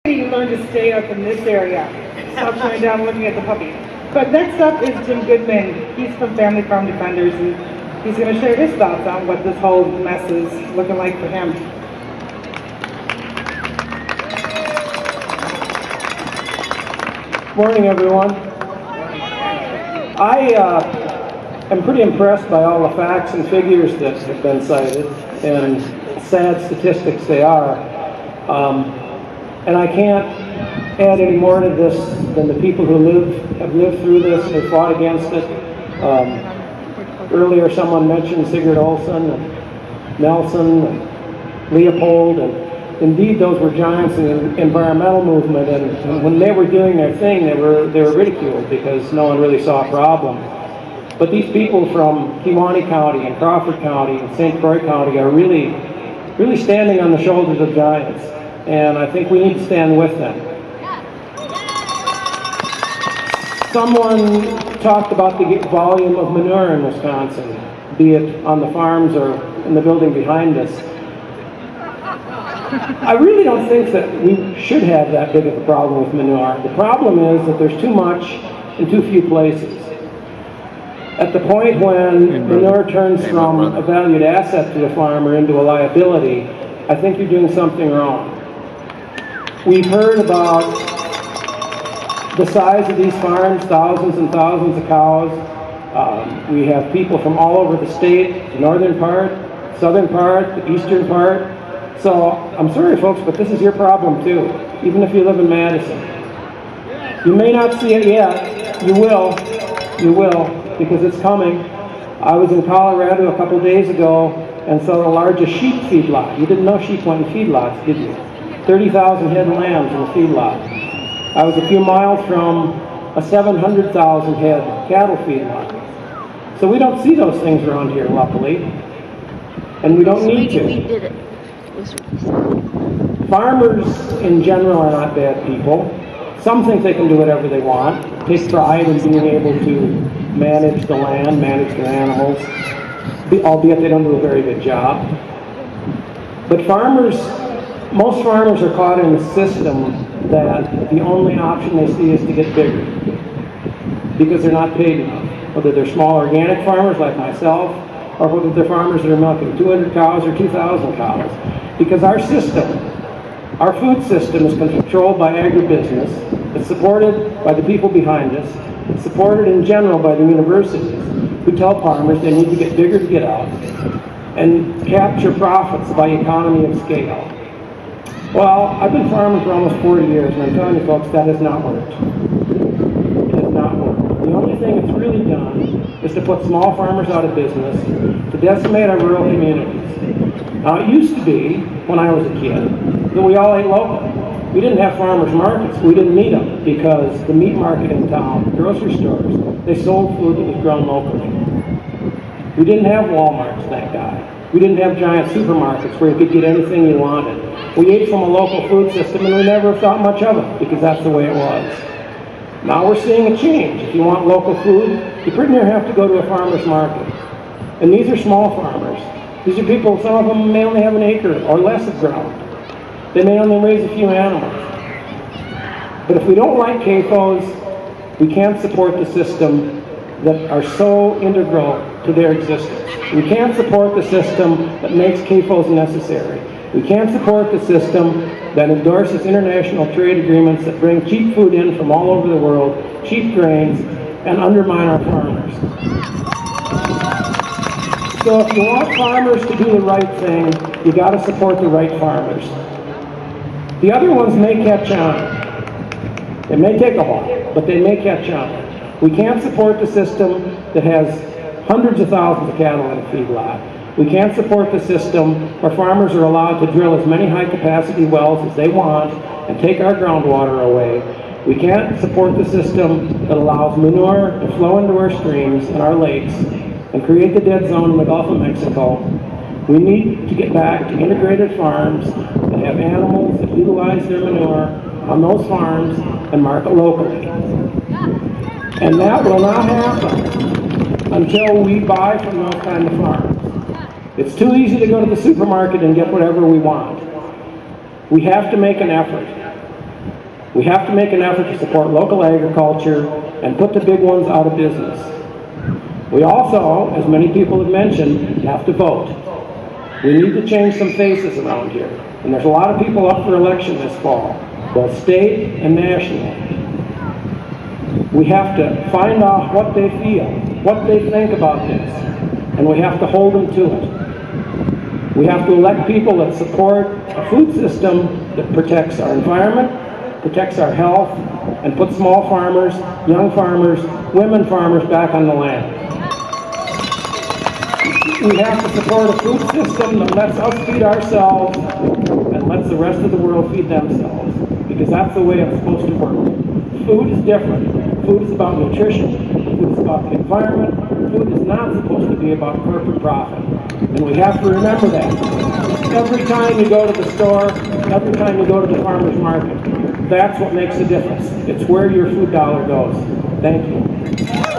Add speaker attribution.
Speaker 1: You learn to stay up in this area. Stop showing down looking at the puppy. But next up is Jim Goodman. He's from Family Farm Defenders, and he's going to share his thoughts on what this whole mess is looking like for him.
Speaker 2: Morning, everyone. I am pretty impressed by all the facts and figures that have been cited, and sad statistics they are. And I can't add any more to this than the people who have lived through this and have fought against it. Earlier someone mentioned Sigurd Olson and Nelson and Leopold, and indeed those were giants in the environmental movement, and when they were doing their thing they were ridiculed because no one really saw a problem. But these people from Kewaunee County and Crawford County and St. Croix County are really standing on the shoulders of giants. And I think we need to stand with them. Someone talked about the volume of manure in Wisconsin, be it on the farms or in the building behind us. I really don't think that we should have that big of a problem with manure. The problem is that there's too much in too few places. At the point when manure turns from a valued asset to a farmer into a liability, I think you're doing something wrong. We've heard about the size of these farms, thousands and thousands of cows. We have people from all over the state, the northern part, southern part, the eastern part. So I'm sorry folks, but this is your problem too, even if you live in Madison. You may not see it yet. You will, because it's coming. I was in Colorado a couple days ago and saw the largest sheep feedlot. You didn't know sheep went in feedlots, did you? 30,000 head of lambs in a feedlot. I was a few miles from a 700,000 head cattle feedlot. So we don't see those things around here, luckily. And we don't need to.
Speaker 3: We did it.
Speaker 2: Farmers in general are not bad people. Some think they can do whatever they want, take pride in being able to manage the land, manage their animals, albeit they don't do a very good job. But most farmers are caught in a system that the only option they see is to get bigger because they're not paid enough. Whether they're small organic farmers like myself or whether they're farmers that are milking 200 cows or 2,000 cows. Because our system, our food system is controlled by agribusiness. It's supported by the people behind us. It's supported in general by the universities who tell farmers they need to get bigger to get out and capture profits by economy of scale. Well, I've been farming for almost 40 years, and I'm telling you folks, that has not worked. It has not worked. The only thing it's really done is to put small farmers out of business, to decimate our rural communities. Now, it used to be, when I was a kid, that we all ate local. We didn't have farmers markets. We didn't need them because the meat market in town, the grocery stores, they sold food that was grown locally. We didn't have Walmarts, thank God. We didn't have giant supermarkets where you could get anything you wanted. We ate from a local food system and we never thought much of it because that's the way it was. Now we're seeing a change. If you want local food, you pretty near have to go to a farmer's market. And these are small farmers. These are people, some of them may only have an acre or less of ground. They may only raise a few animals. But if we don't like CAFOs, we can't support the system that are so integral to their existence. We can't support the system that makes CAFOs necessary. We can't support the system that endorses international trade agreements that bring cheap food in from all over the world, cheap grains, and undermine our farmers. So if you want farmers to do the right thing, you got to support the right farmers. The other ones may catch on. It may take a while, but they may catch on. We can't support the system that has hundreds of thousands of cattle in a feedlot. We can't support the system where farmers are allowed to drill as many high-capacity wells as they want and take our groundwater away. We can't support the system that allows manure to flow into our streams and our lakes and create the dead zone in the Gulf of Mexico. We need to get back to integrated farms that have animals that utilize their manure on those farms and market locally. And that will not happen until we buy from those kind of farms. It's too easy to go to the supermarket and get whatever we want. We have to make an effort. We have to make an effort to support local agriculture and put the big ones out of business. We also, as many people have mentioned, have to vote. We need to change some faces around here. And there's a lot of people up for election this fall, both state and national. We have to find out what they feel, what they think about this, and we have to hold them to it. We have to elect people that support a food system that protects our environment, protects our health, and puts small farmers, young farmers, women farmers back on the land. We have to support a food system that lets us feed ourselves and lets the rest of the world feed themselves, because that's the way it's supposed to work. Food is different. Food is about nutrition. Food is about the environment. Food is not supposed to be about corporate profit. And we have to remember that. Every time you go to the store, every time you go to the farmer's market, that's what makes the difference. It's where your food dollar goes. Thank you.